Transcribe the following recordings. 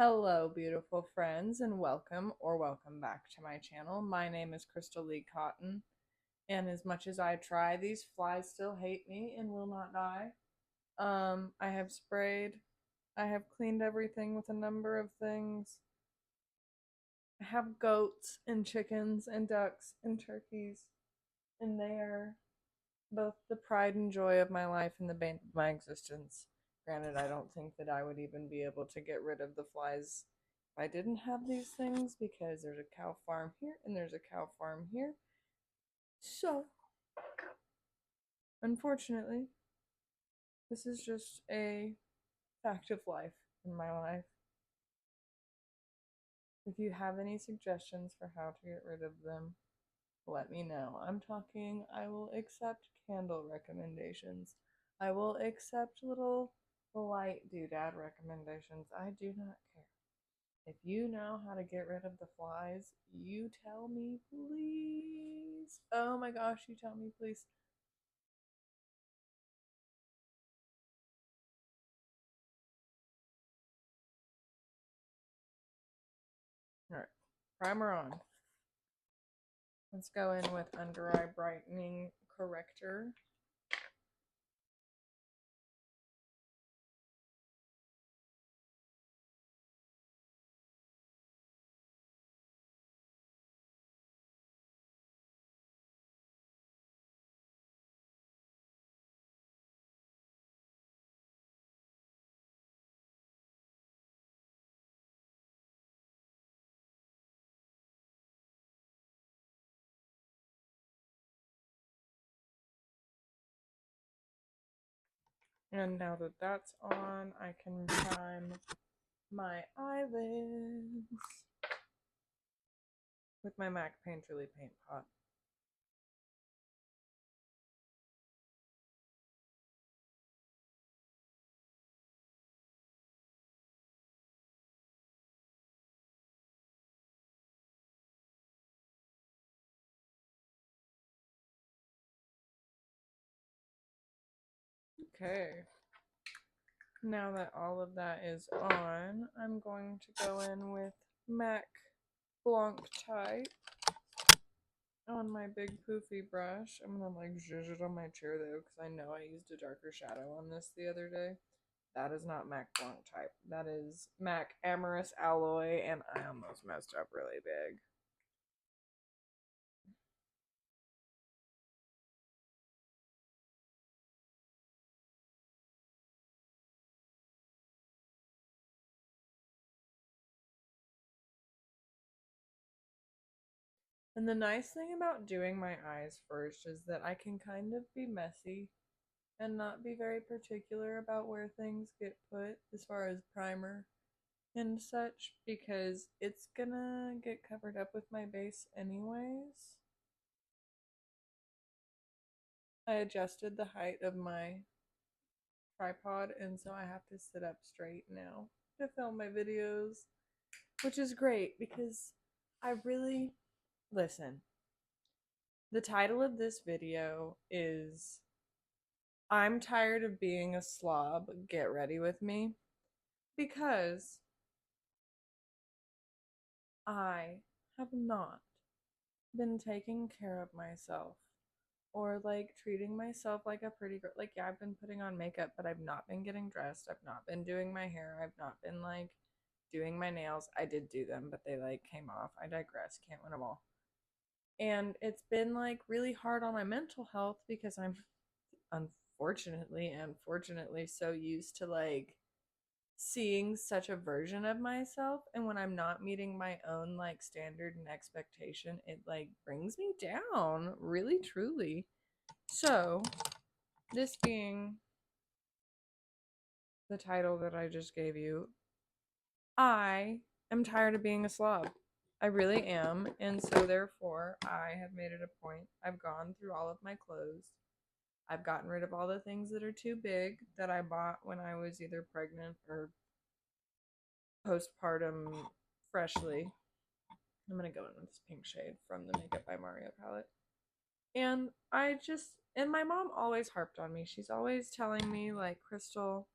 Hello, beautiful friends, and welcome back to my channel. My name is Crystal Lee Cotton, and as much as I try, these flies still hate me and will not die. I have sprayed, I have cleaned everything with a number of things. I have goats and chickens and ducks and turkeys, and they are both the pride and joy of my life and the bane of my existence. Granted, I don't think that I would even be able to get rid of the flies if I didn't have these things because there's a cow farm here and there's a cow farm here. So, unfortunately, this is just a fact of life in my life. If you have any suggestions for how to get rid of them, let me know. I will accept candle recommendations. I will accept little light doodad recommendations. I do not care. If you know how to get rid of the flies, you tell me, please. Oh my gosh, you tell me, please. Alright, primer on. Let's go in with under eye brightening corrector. And now that that's on, I can prime my eyelids with my MAC Painterly paint pot. Okay. Now that all of that is on, I'm going to go in with MAC Blanc Type on my big poofy brush. I'm gonna like zhuzh it on my chair though, because I know I used a darker shadow on this the other day. That is not MAC Blanc Type. That is MAC Amorous Alloy, and I almost messed up really big. And the nice thing about doing my eyes first is that I can kind of be messy and not be very particular about where things get put as far as primer and such, because it's gonna get covered up with my base anyways. I adjusted the height of my tripod, and so I have to sit up straight now to film my videos, which is great because I really listen. The title of this video is I'm tired of being a slob, get ready with me, because I have not been taking care of myself or like treating myself like a pretty girl. Like, yeah, I've been putting on makeup, but I've not been getting dressed. I've not been doing my hair. I've not been like doing my nails. I did do them, but they like came off. I digress. Can't win them all. And it's been like really hard on my mental health because I'm unfortunately and fortunately so used to like seeing such a version of myself, and when I'm not meeting my own like standard and expectation, it like brings me down really truly. So this being the title that I just gave you, I am tired of being a slob. I really am, and so therefore I have made it a point. I've gone through all of my clothes. I've gotten rid of all the things that are too big that I bought when I was either pregnant or postpartum freshly. I'm gonna go in with this pink shade from the Makeup by Mario palette. And and my mom always harped on me. She's always telling me, like, Crystal,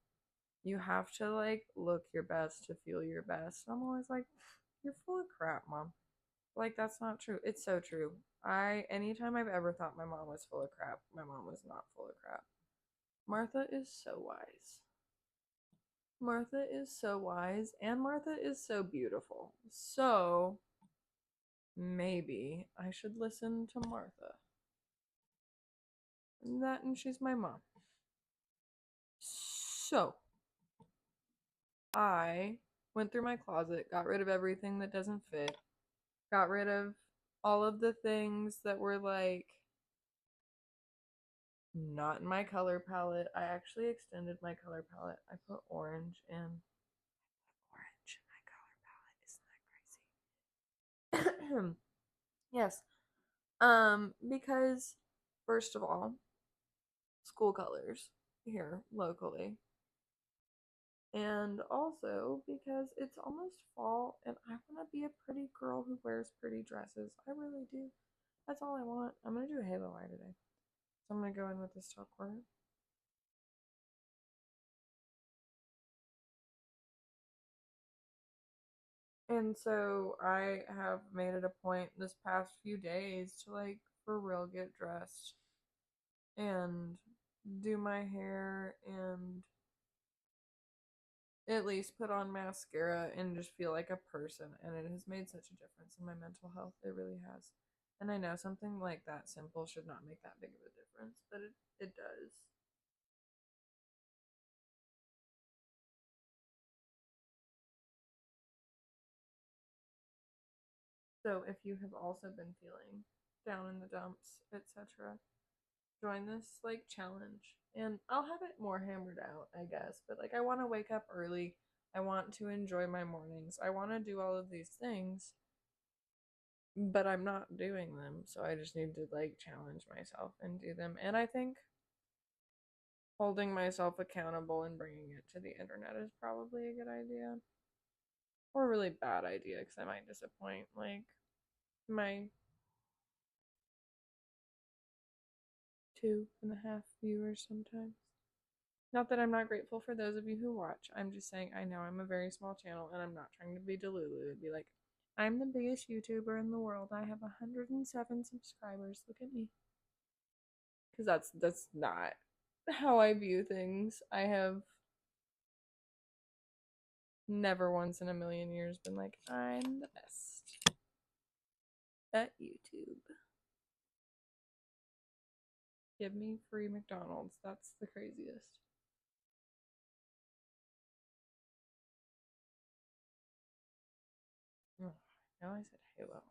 You have to like look your best to feel your best. I'm always like, you're full of crap, mom. Like that's not true. It's so true. Anytime I've ever thought my mom was full of crap, my mom was not full of crap. Martha is so wise. Martha is so wise, and Martha is so beautiful. So maybe I should listen to Martha. And she's my mom. So I went through my closet, got rid of everything that doesn't fit, got rid of all of the things that were like not in my color palette. I actually extended my color palette. I put orange in. Orange in my color palette. Isn't that crazy? Yes. Because first of all, school colors here locally. And also because it's almost fall and I want to be a pretty girl who wears pretty dresses. I really do. That's all I want. I'm going to do a halo eye today. So I'm going to go in with this top corner. And so I have made it a point this past few days to like for real get dressed and do my hair and at least put on mascara and just feel like a person. And it has made such a difference in my mental health. It really has. And I know something like that simple should not make that big of a difference, but it does. So if you have also been feeling down in the dumps, etc., join this like challenge. And I'll have it more hammered out, I guess. But like I want to wake up early. I want to enjoy my mornings. I want to do all of these things, but I'm not doing them. So I just need to like challenge myself and do them. And I think holding myself accountable and bringing it to the internet is probably a good idea. Or a really bad idea because I might disappoint like my 2.5 viewers sometimes. Not that I'm not grateful for those of you who watch. I'm just saying I know I'm a very small channel and I'm not trying to be delulu. Be like, I'm the biggest YouTuber in the world. I have 107 subscribers. Look at me. Because that's not how I view things. I have never once in a million years been like, I'm the best at YouTube. Give me free McDonald's. That's the craziest. Oh, now I said Halo.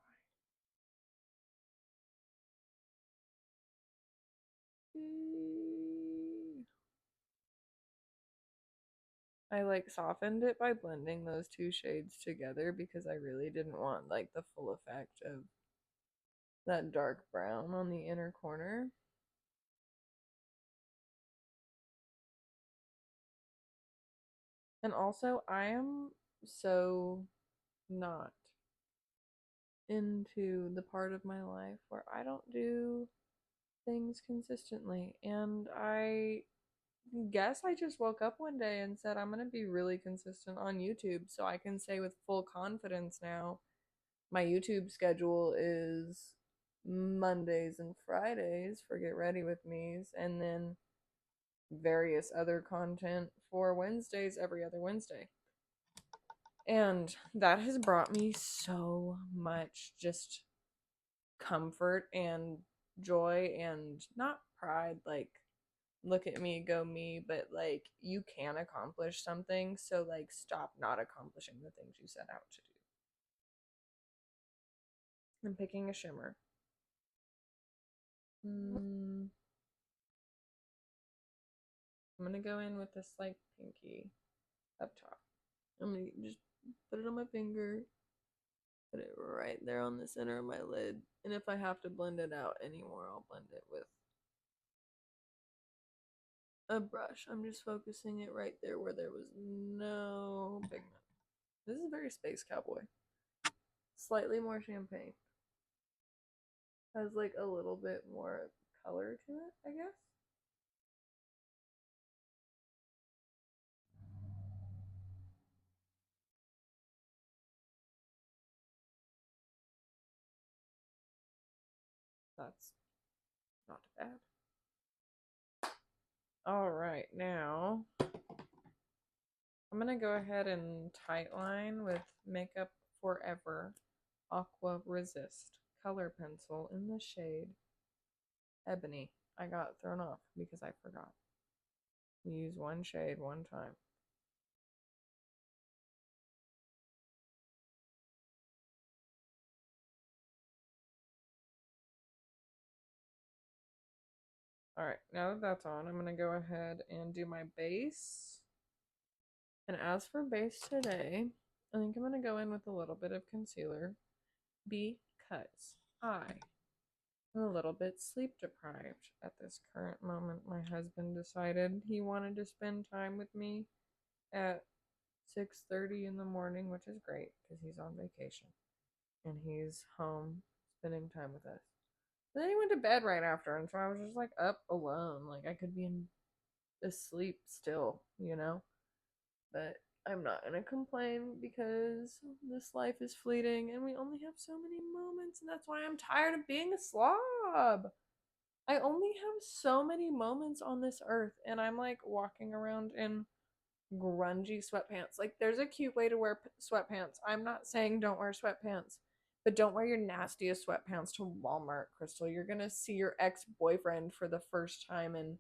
I like softened it by blending those two shades together because I really didn't want like the full effect of that dark brown on the inner corner. And also, I am so not into the part of my life where I don't do things consistently. And I guess I just woke up one day and said, I'm going to be really consistent on YouTube so I can say with full confidence now my YouTube schedule is Mondays and Fridays for Get Ready With Me's, and then various other content for Wednesdays every other Wednesday. And that has brought me so much just comfort and joy and not pride, like, look at me, go me, but like, you can accomplish something, so like, stop not accomplishing the things you set out to do. I'm picking a shimmer. I'm gonna go in with this like pinky up top. I'm gonna just put it on my finger, put it right there on the center of my lid, and if I have to blend it out anymore, I'll blend it with a brush. I'm just focusing it right there where there was no pigment. This is very Space Cowboy. Slightly more champagne. Has like a little bit more color to it, I guess. That's not bad. All right, now I'm going to go ahead and tightline with Makeup Forever Aqua Resist color pencil in the shade Ebony. I got thrown off because I forgot. You use one shade one time. Alright, now that that's on, I'm going to go ahead and do my base. And as for base today, I think I'm going to go in with a little bit of concealer because I am a little bit sleep deprived at this current moment. My husband decided he wanted to spend time with me at 6:30 in the morning, which is great because he's on vacation and he's home spending time with us. But then he went to bed right after, and so I was just like up alone. Like I could be asleep still, you know? But I'm not gonna complain because this life is fleeting and we only have so many moments, and that's why I'm tired of being a slob. I only have so many moments on this earth, and I'm like walking around in grungy sweatpants. Like, there's a cute way to wear sweatpants. I'm not saying don't wear sweatpants, but don't wear your nastiest sweatpants to Walmart, Crystal. You're gonna see your ex-boyfriend for the first time in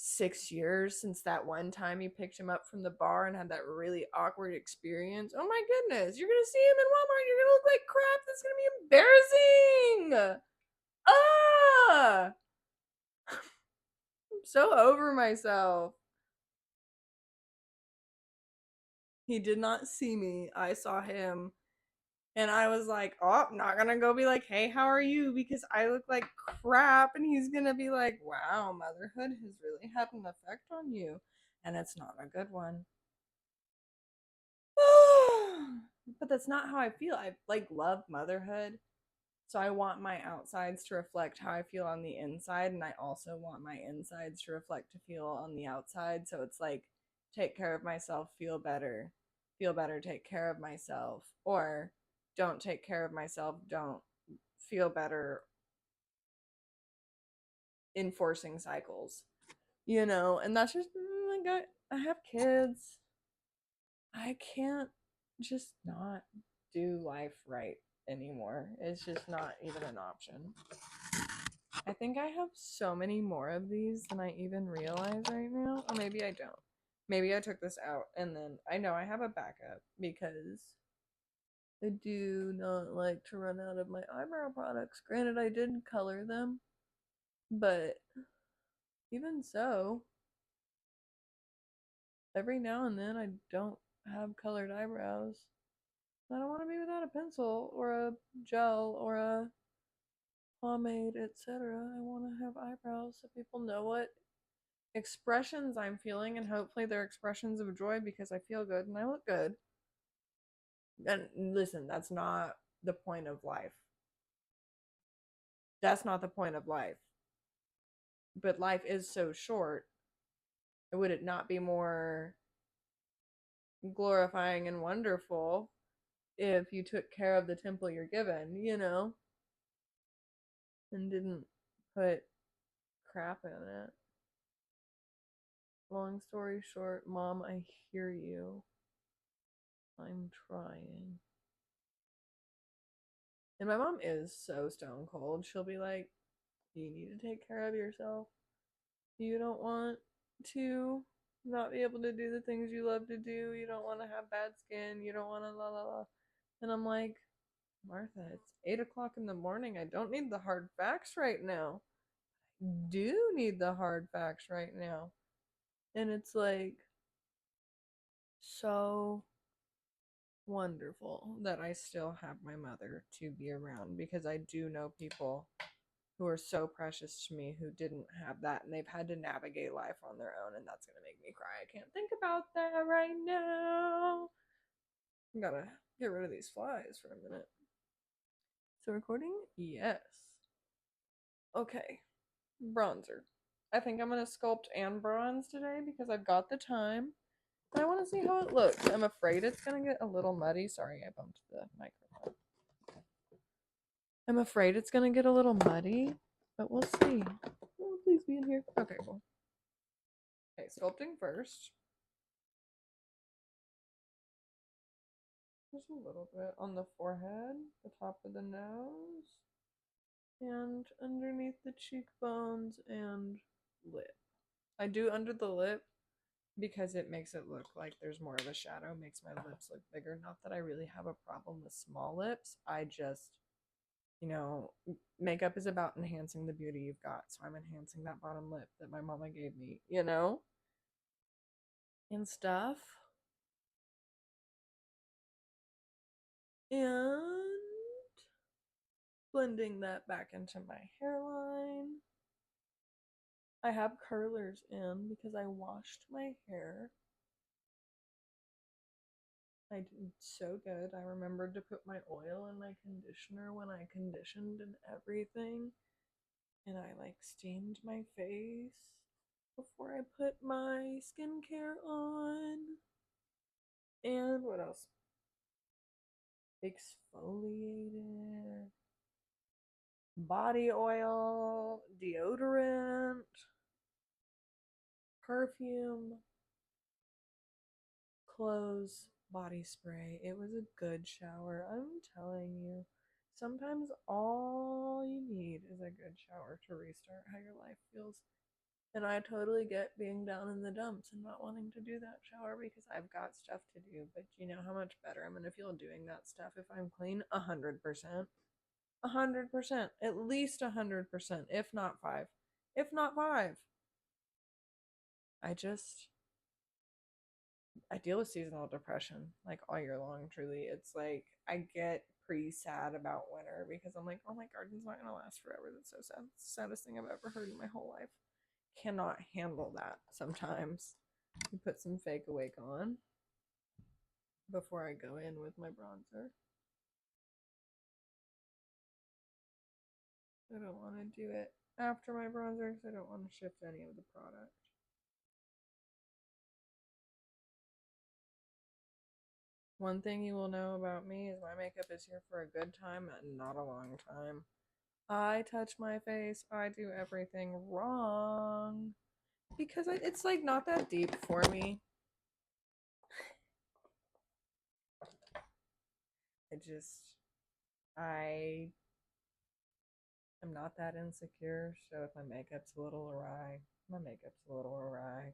6 years since that one time you picked him up from the bar and had that really awkward experience. Oh my goodness, you're gonna see him in Walmart. You're gonna look like crap. That's gonna be embarrassing. Ah, I'm so over myself. He did not see me. I saw him. And I was like, oh, I'm not gonna go be like, hey, how are you? Because I look like crap. And he's gonna be like, wow, motherhood has really had an effect on you. And it's not a good one. But that's not how I feel. I like love motherhood. So I want my outsides to reflect how I feel on the inside. And I also want my insides to reflect to feel on the outside. So it's like, take care of myself, feel better, take care of myself. Or don't take care of myself, don't feel better, enforcing cycles, you know. And that's just I have kids. I can't just not do life right anymore. It's just not even an option. I think I have so many more of these than I even realize right now. Or maybe I don't. Maybe I took this out and then I know I have a backup because I do not like to run out of my eyebrow products. Granted, I did color them, but even so, every now and then I don't have colored eyebrows. I don't want to be without a pencil or a gel or a pomade, etc. I want to have eyebrows so people know what expressions I'm feeling, and hopefully they're expressions of joy because I feel good and I look good. And listen, that's not the point of life. That's not the point of life. But life is so short. Would it not be more glorifying and wonderful if you took care of the temple you're given, you know, and didn't put crap in it? Long story short, Mom, I hear you. I'm trying. And my mom is so stone cold. She'll be like, you need to take care of yourself. You don't want to not be able to do the things you love to do. You don't want to have bad skin. You don't want to la la la. And I'm like, Martha, it's 8 o'clock in the morning. I don't need the hard facts right now. I do need the hard facts right now. And it's like so wonderful that I still have my mother to be around because I do know people who are so precious to me who didn't have that and they've had to navigate life on their own, and that's gonna make me cry. I can't think about that right now. I gotta get rid of these flies for a minute. So recording? Yes. Okay. Bronzer. I think I'm gonna sculpt and bronze today because I've got the time. I want to see how it looks. I'm afraid it's gonna get a little muddy. Sorry, I bumped the microphone. I'm afraid it's gonna get a little muddy, but we'll see. Oh, please be in here. Okay, cool. Okay, sculpting first. Just a little bit on the forehead, the top of the nose, and underneath the cheekbones and lip. I do under the lip because it makes it look like there's more of a shadow, makes my lips look bigger. Not that I really have a problem with small lips. I just, you know, makeup is about enhancing the beauty you've got. So I'm enhancing that bottom lip that my mama gave me, and stuff. And blending that back into my hairline. I have curlers in because I washed my hair. I did so good. I remembered to put my oil in my conditioner when I conditioned and everything. And I like steamed my face before I put my skincare on. And what else? Exfoliated. Body oil, deodorant, perfume, clothes, body spray. It was a good shower. I'm telling you. Sometimes all you need is a good shower to restart how your life feels. And I totally get being down in the dumps and not wanting to do that shower because I've got stuff to do. But you know how much better I'm going to feel doing that stuff if I'm clean? 100%. 100%. At least 100%, if not 5. If not 5. I just I deal with seasonal depression like all year long, truly. It's like I get pretty sad about winter because I'm like, oh, my garden's not gonna last forever. That's so sad. It's the saddest thing I've ever heard in my whole life. Cannot handle that sometimes. You put some fake awake on before I go in with my bronzer. I don't want to do it after my bronzer because I don't want to shift any of the product. One thing you will know about me is my makeup is here for a good time and not a long time. I touch my face, I do everything wrong because it's like not that deep for me. I am not that insecure, so if my makeup's a little awry, my makeup's a little awry.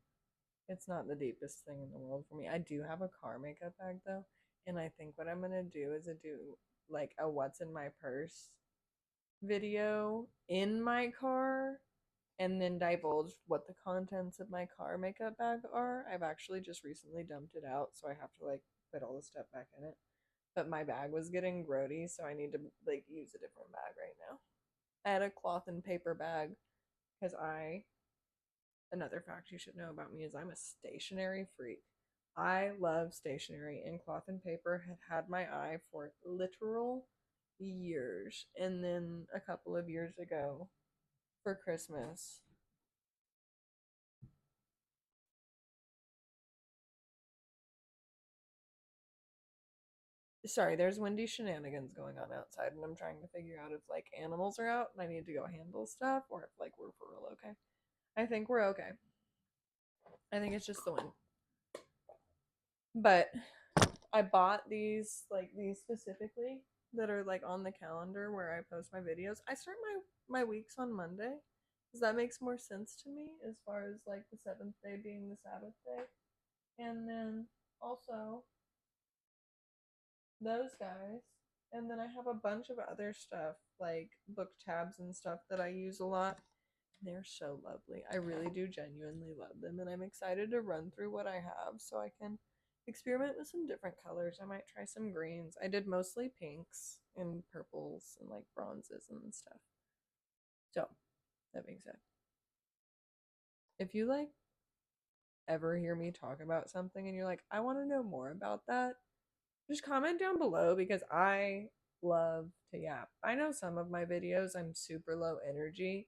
It's not the deepest thing in the world for me. I do have a car makeup bag though, and I think what I'm gonna do is do like a what's in my purse video in my car and then divulge what the contents of my car makeup bag are. I've actually just recently dumped it out, so I have to like put all the stuff back in it. But my bag was getting grody, so I need to like use a different bag right now. I had a cloth and paper bag because another fact you should know about me is I'm a stationery freak. I love stationery, and cloth and paper had my eye for literal years. And then a couple of years ago for Christmas, sorry, there's windy shenanigans going on outside, and I'm trying to figure out if like animals are out and I need to go handle stuff, or if like we're for real okay. I think we're okay. I think it's just the wind. But I bought these specifically that are like on the calendar where I post my videos. I start my weeks on Monday. Because that makes more sense to me as far as like the seventh day being the Sabbath day. And then also those guys. And then I have a bunch of other stuff like book tabs and stuff that I use a lot. They're so lovely. I really do genuinely love them, and I'm excited to run through what I have so I can experiment with some different colors. I might try some greens. I did mostly pinks and purples and like bronzes and stuff. So, that being said, if you like ever hear me talk about something and you're like, I want to know more about that, just comment down below because I love to yap. I know some of my videos I'm super low energy,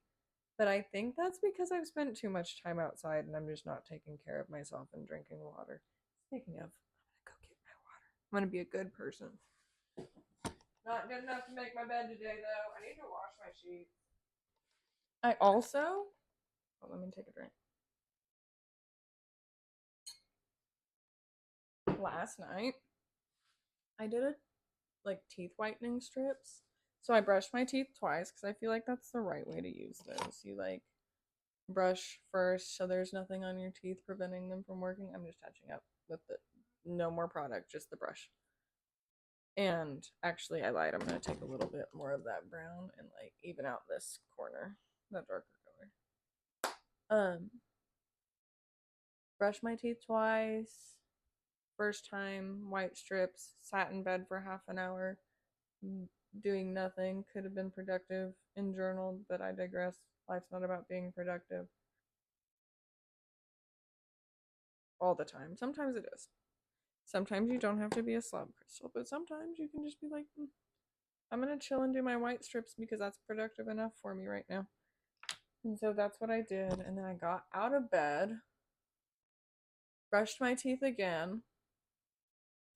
but I think that's because I've spent too much time outside and I'm just not taking care of myself and drinking water. Speaking of, I'm gonna go get my water. I'm gonna be a good person. Not good enough to make my bed today, though. I need to wash my sheets. I also... Oh, let me take a drink. Last night, I did teeth whitening strips. So I brushed my teeth twice because I feel like that's the right way to use those. You brush first so there's nothing on your teeth preventing them from working. I'm just touching up with the no more product, just the brush. And actually, I lied. I'm going to take a little bit more of that brown and even out this corner, that darker color. Brush my teeth twice. First time, white strips, sat in bed for half an hour, doing nothing. Could have been productive and journaled, but I digress. Life's not about being productive all the time. Sometimes it is. Sometimes you don't have to be a slob crystal, but sometimes you can just be like, I'm gonna chill and do my white strips because that's productive enough for me right now. And so that's what I did. And then I got out of bed, brushed my teeth again,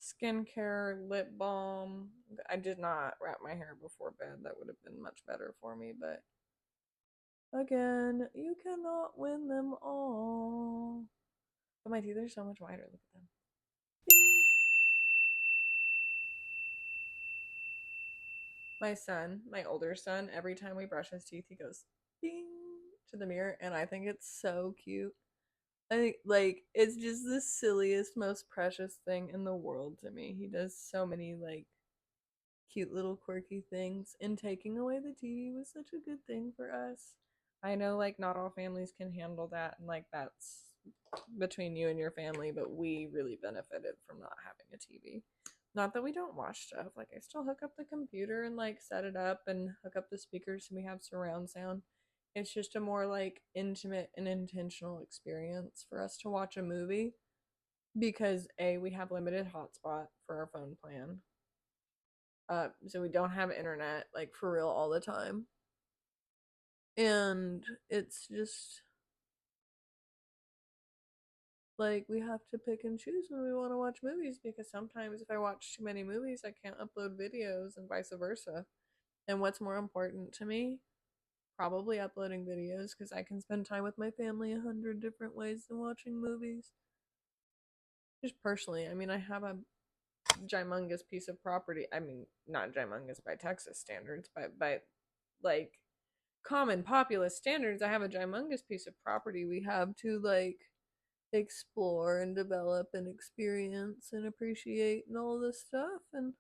skincare, lip balm. I did not wrap my hair before bed. That would have been much better for me, but again, you cannot win them all. But my teeth are so much whiter. Look at them. Ding. My son, my older son, every time we brush his teeth, he goes ding to the mirror, and I think it's so cute. I think it's just the silliest, most precious thing in the world to me. He does so many cute little quirky things, and taking away the TV was such a good thing for us. I know not all families can handle that, and that's between you and your family, but we really benefited from not having a TV. Not that we don't watch stuff. I still hook up the computer and set it up and hook up the speakers so we have surround sound. It's just a more intimate and intentional experience for us to watch a movie because we have limited hotspot for our phone plan. So we don't have internet for real all the time. And it's just we have to pick and choose when we want to watch movies because sometimes if I watch too many movies, I can't upload videos and vice versa. And what's more important to me? Probably uploading videos because I can spend time with my family 100 different ways than watching movies. Just personally, I mean, I have a gymongous piece of property. I mean, not gymongous by Texas standards, but by common populous standards, I have a gymongous piece of property we have to explore and develop and experience and appreciate and all this stuff. And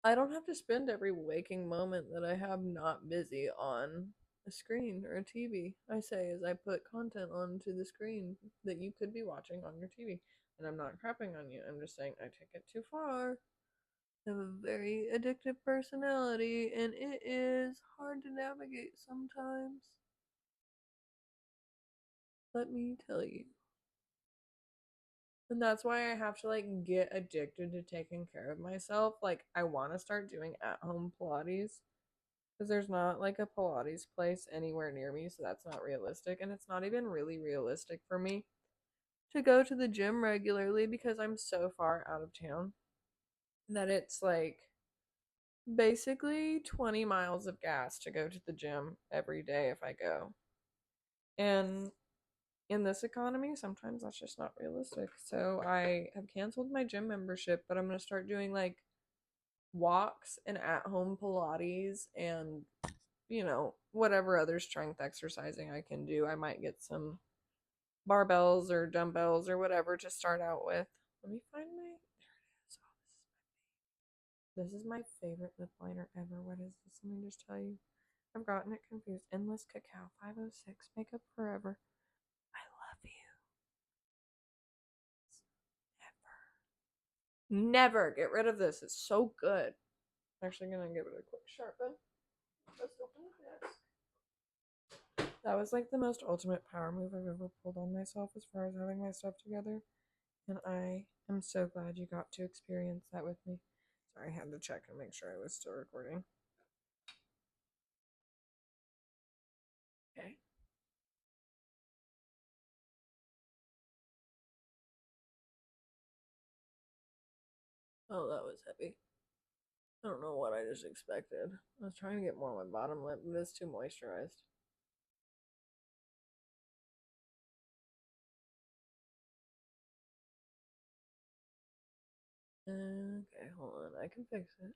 I don't have to spend every waking moment that I have not busy on a screen or a TV. I say as I put content onto the screen that you could be watching on your TV. And I'm not crapping on you. I'm just saying I take it too far. I have a very addictive personality and it is hard to navigate sometimes. Let me tell you. And that's why I have to get addicted to taking care of myself. I want to start doing at-home Pilates because there's not a Pilates place anywhere near me, so that's not realistic. And it's not even really realistic for me to go to the gym regularly because I'm so far out of town that it's basically 20 miles of gas to go to the gym every day if I go. And in this economy, sometimes that's just not realistic. So I have canceled my gym membership, but I'm going to start doing walks and at-home Pilates and, whatever other strength exercising I can do. I might get some barbells or dumbbells or whatever to start out with. Let me find my... There it is. Oh, this is my favorite lip liner ever. What is this? Let me just tell you. I've gotten it confused. Endless Cacao 506 Makeup Forever. I love you. Never get rid of this. It's so good. I'm actually gonna give it a quick sharpen. Let's open the desk. That was the most ultimate power move I've ever pulled on myself as far as having my stuff together. And I am so glad you got to experience that with me. Sorry, I had to check and make sure I was still recording. Okay. Oh, that was heavy. I don't know what I just expected. I was trying to get more on my bottom lip, but it's too moisturized. Okay, hold on. I can fix it.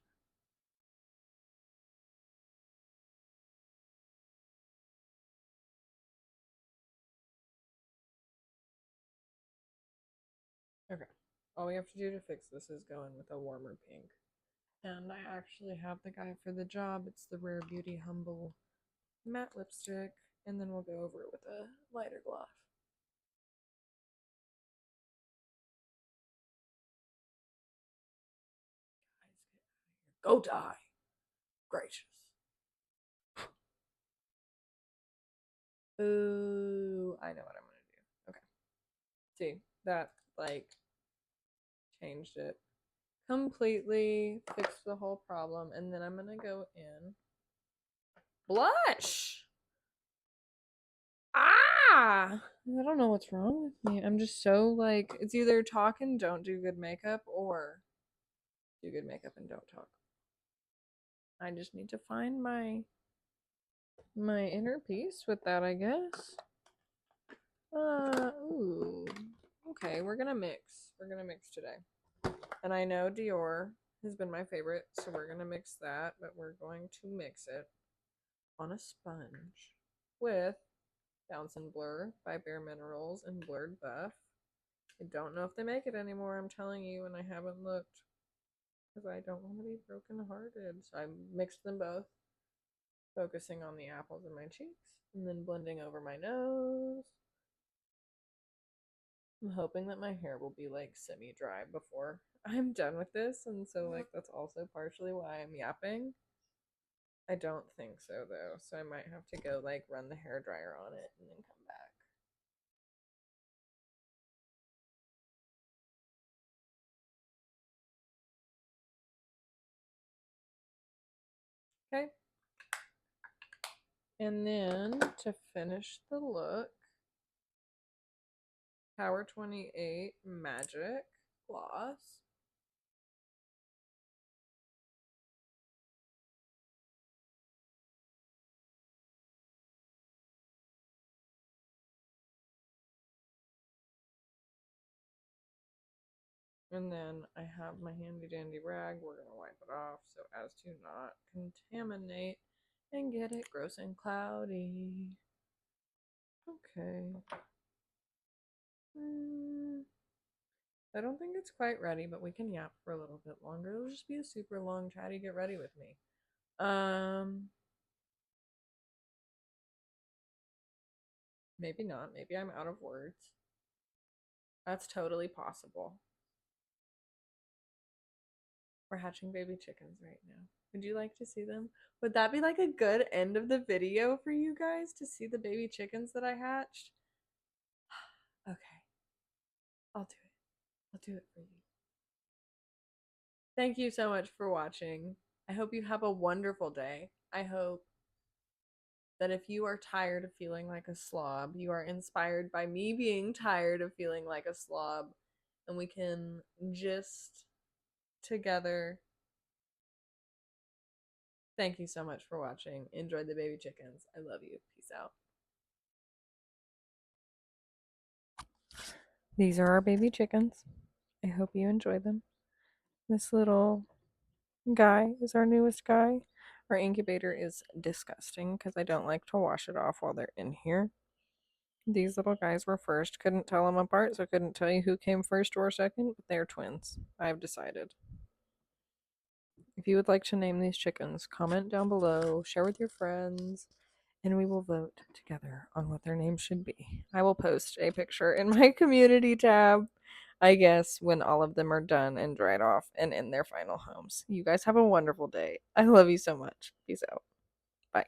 Okay. All we have to do to fix this is go in with a warmer pink. And I actually have the guy for the job. It's the Rare Beauty Humble matte lipstick. And then we'll go over it with a lighter gloss. Guys, get out of here. Go die. Gracious. Ooh, I know what I'm gonna do. Okay. See, that like changed it completely, fixed the whole problem, and then I'm gonna go in blush. Ah, I don't know what's wrong with me. I'm just so like it's either talk and don't do good makeup or do good makeup and don't talk. I just need to find my inner peace with that, I guess. Ooh. Okay, we're gonna mix. We're gonna mix today. And I know Dior has been my favorite, so we're gonna mix that, but we're going to mix it on a sponge with Bounce and Blur by Bare Minerals and Blurred Buff. I don't know if they make it anymore, I'm telling you, and I haven't looked because I don't want to be brokenhearted. So I mixed them both, focusing on the apples in my cheeks and then blending over my nose. I'm hoping that my hair will be like semi-dry before I'm done with this, and so like that's also partially why I'm yapping. I don't think so though, so I might have to go like run the hair dryer on it and then come back. Okay. And then to finish the look, Power 28 Magic Gloss. And then I have my handy dandy rag. We're going to wipe it off so as to not contaminate and get it gross and cloudy. Okay. I don't think it's quite ready, but we can yap for a little bit longer. It'll just be a super long chatty get ready with me. Maybe not. Maybe I'm out of words. That's totally possible. We're hatching baby chickens right now. Would you like to see them? Would that be like a good end of the video for you guys to see the baby chickens that I hatched? Okay. I'll do it. I'll do it for you. Thank you so much for watching. I hope you have a wonderful day. I hope that if you are tired of feeling like a slob, you are inspired by me being tired of feeling like a slob, and we can just together. Thank you so much for watching. Enjoy the baby chickens. I love you. Peace out. These are our baby chickens. I hope you enjoy them. This little guy is our newest guy. Our incubator is disgusting because I don't like to wash it off while they're in here. These little guys were first. Couldn't tell them apart, so couldn't tell you who came first or second, but they're twins. I've decided. If you would like to name these chickens, comment down below, share with your friends, and we will vote together on what their name should be. I will post a picture in my community tab, I guess, when all of them are done and dried off and in their final homes. You guys have a wonderful day. I love you so much. Peace out. Bye.